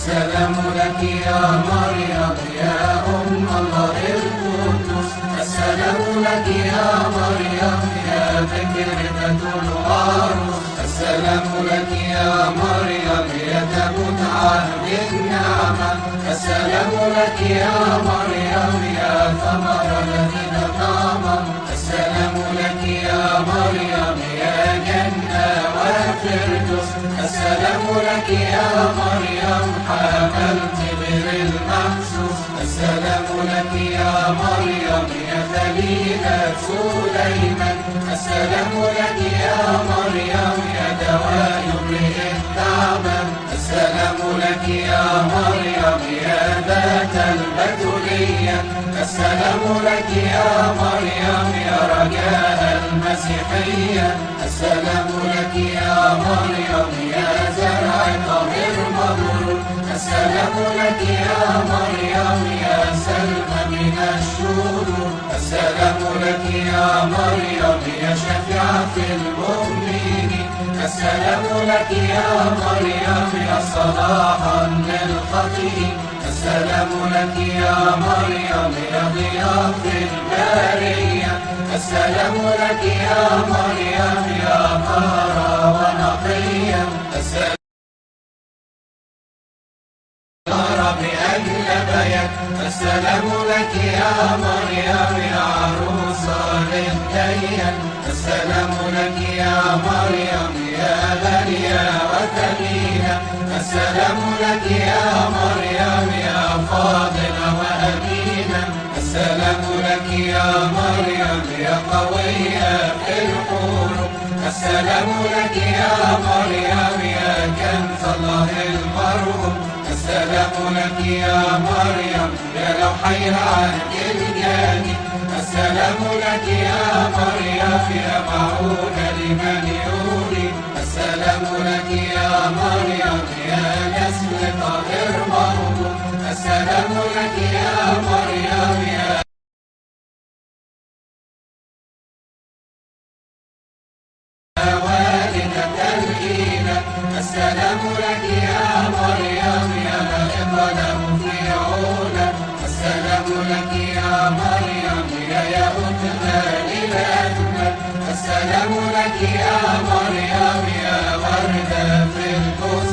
السلام لك يا مريم يا أم الله القدوس. السلام لك يا مريم يا بكرة العروس. السلام لك يا مريم يا تابوت عهد النعمة. السلام لك يا مريم يا ثمر الذين طعما. السلام لك يا مريم يا جنة وفردوس. السلام لك يا مريم حملت بالمحسوس. السلام لك يا مريم يا خليلة سليمان. السلام لك يا مريم يا دواء امرئ تعبان. السلام لك يا مريم يا ذات البتولية. السلام لك يا مريم يا رجاء المسيحية. السلام لك يا مريم يا زرع طاهر مبرور. السلام لك يا مريم يا سلم من الشرور. السلام لك يا مريم يا شفيعة المؤمنين. السلام لك يا مريم يا صلاحا للخاطئين. السلام لك يا مريم يا ضياء في البرية. السلام لك يا مريم يا طهرة ونقية. بأجل بيت. السلام لك يا مريم يا عروسة للدين. السلام لك يا مريم يا غالية وثمينة. السلام لك يا مريم يا فاضلة وأمينة. السلام لك يا مريم يا قوية في الحروب. السلام لك يا مريم يا كنز الله المرهوب. السلام لك يا مريم يا لوحي العهد الجاني. السلام لك يا مريم يا معونة لمن يولي. السلام لك يا مريم يا نسل طاهر مرهوب. السلام لك يا مريم يا والدة الإله. السلام لك يا مريم يا إقلام في علا. السلام لك يا مريم يا أتنا للأجمل. السلام لك يا مريم يا وردة في الكون.